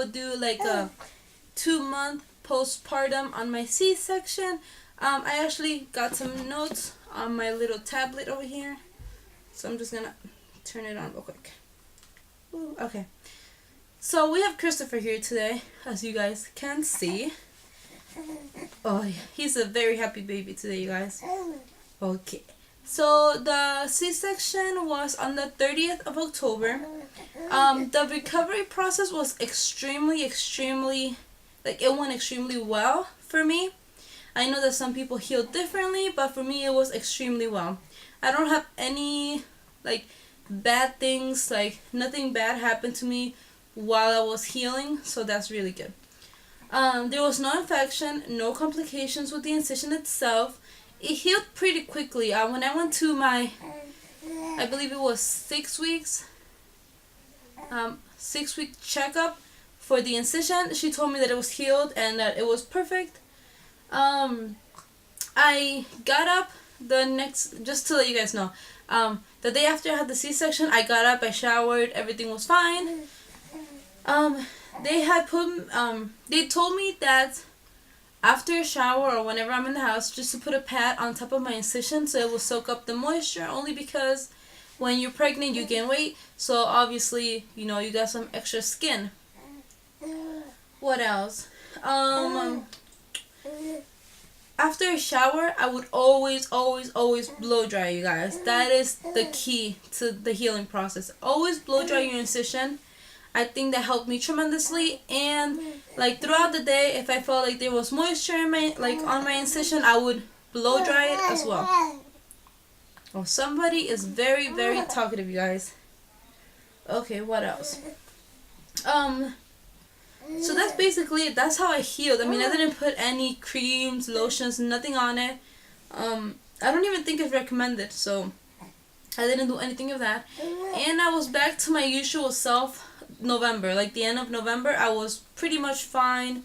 would do like a 2-month postpartum on my C-section. I actually got some notes on my little tablet over here, so I'm just gonna turn it on real quick. Ooh, okay, so we have Christopher here today, as you guys can see. Oh yeah, he's a very happy baby today, you guys. Okay, so the C-section was on the 30th of October. The recovery process was extremely, like, it went extremely well for me. I know that some people heal differently, but for me it was extremely well. I don't have any, like, bad things, like, nothing bad happened to me while I was healing, so that's really good. There was no infection, no complications with the incision itself. It healed pretty quickly. When I went to my, I believe it was 6 weeks, 6-week checkup for the incision, she told me that it was healed and that it was perfect. I got up the next, just to let you guys know, the day after I had the C-section, I got up, I showered, everything was fine. They told me that after a shower or whenever I'm in the house, just to put a pad on top of my incision so it will soak up the moisture, only because when you're pregnant you gain weight, so obviously, you know, you got some extra skin. What else? After a shower, I would always blow dry, you guys. That is the key to the healing process. Always blow dry your incision. I think that helped me tremendously. And like throughout the day, if I felt like there was moisture in my, like, on my incision, I would blow dry it as well. Oh, somebody is very talkative, you guys. Okay, what else? So that's basically it. That's how I healed. I mean, I didn't put any creams, lotions, nothing on it. I don't even think it's recommended, so I didn't do anything of that. And I was back to my usual self November. Like the end of November, I was pretty much fine.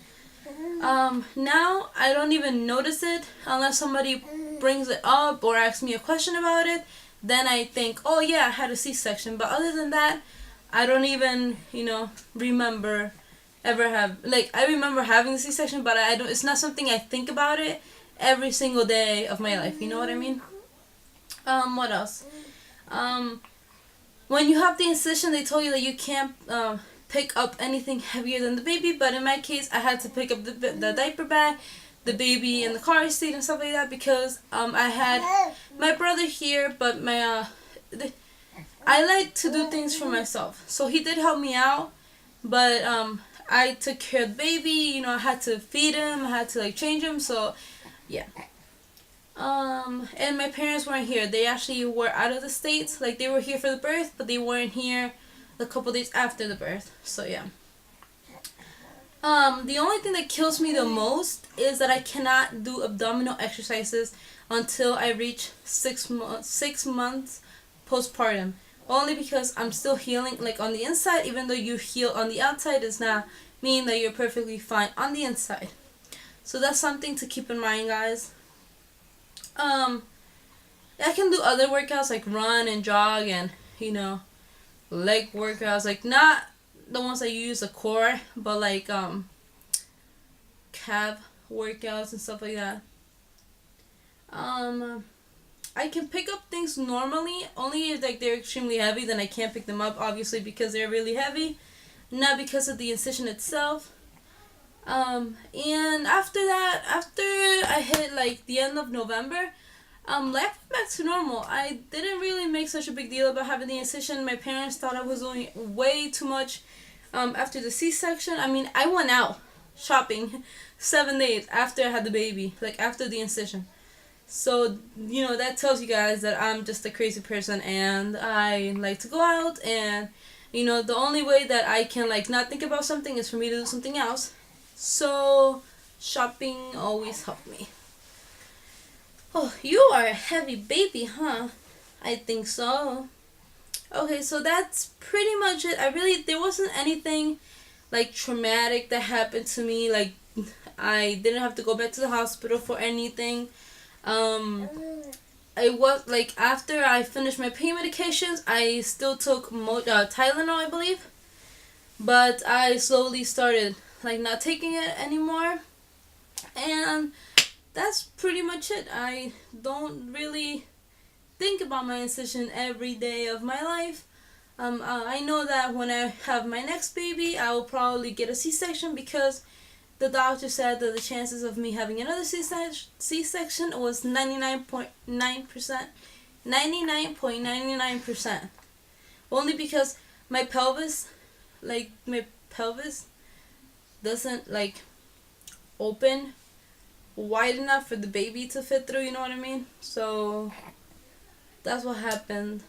Now I don't even notice it unless somebody brings it up or asks me a question about it. Then I think, oh yeah, I had a C-section. But other than that, I don't even, remember ever have, like, I remember having the C-section, but I don't, it's not something I think about it every single day of my life, you know what I mean? What else? When you have the incision, they told you that you can't pick up anything heavier than the baby, but in my case, I had to pick up the diaper bag, the baby in the car seat and stuff like that, because I had my brother here, but I like to do things for myself, so he did help me out, but I took care of the baby, I had to feed him, I had to, like, change him, so, yeah. And my parents weren't here. They actually were out of the States. Like, they were here for the birth, but they weren't here a couple days after the birth, so, yeah. The only thing that kills me the most is that I cannot do abdominal exercises until I reach 6 months postpartum. Only because I'm still healing, like, on the inside. Even though you heal on the outside, does not mean that you're perfectly fine on the inside. So that's something to keep in mind, guys. I can do other workouts like run and jog and, leg workouts. Like, not the ones that you use the core, but like calf workouts and stuff like that. I can pick up things normally, only if, like, they're extremely heavy, then I can't pick them up, obviously, because they're really heavy, not because of the incision itself. And after that, after I hit, like, the end of November, life went back to normal. I didn't really make such a big deal about having the incision. My parents thought I was doing way too much after the C-section. I mean, I went out shopping 7 days after I had the baby, like, after the incision. So, that tells you guys that I'm just a crazy person and I like to go out, and, the only way that I can, like, not think about something is for me to do something else. So, shopping always helped me. Oh, you are a heavy baby, huh? I think so. Okay, so that's pretty much it. There wasn't anything, like, traumatic that happened to me. Like, I didn't have to go back to the hospital for anything. I was, like, after I finished my pain medications, I still took Tylenol, I believe. but I slowly started like not taking it anymore, and that's pretty much it. I don't really think about my incision every day of my life. I know that when I have my next baby, I will probably get a C-section because the doctor said that the chances of me having another C-section was 99.9%. 99.99%. Only because my pelvis, doesn't like open wide enough for the baby to fit through, you know what I mean? So that's what happened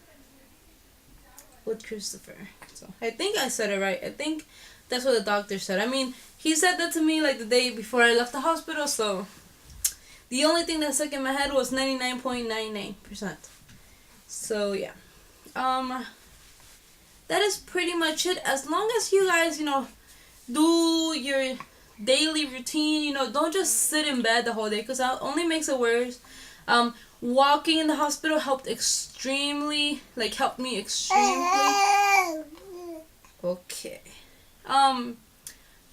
with Christopher. So I think I said it right. I think that's what the doctor said. I mean, he said that to me like the day before I left the hospital, so the only thing that stuck in my head was 99.99%. So yeah. That is pretty much it. As long as you guys, do your daily routine, don't just sit in bed the whole day, because that only makes it worse. Walking in the hospital helped me extremely. Okay.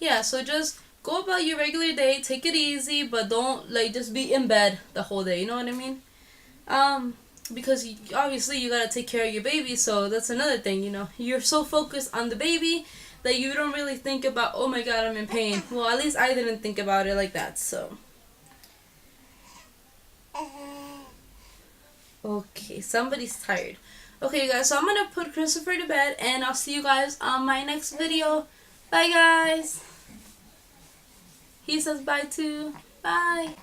Yeah, so just go about your regular day, take it easy, but don't just be in bed the whole day, you know what I mean? Because obviously you gotta take care of your baby, so that's another thing, You're so focused on the baby that you don't really think about, oh my god, I'm in pain. Well, at least I didn't think about it like that, so. Okay, somebody's tired. Okay, guys, so I'm gonna put Christopher to bed, and I'll see you guys on my next video. Bye, guys. He says bye, too. Bye.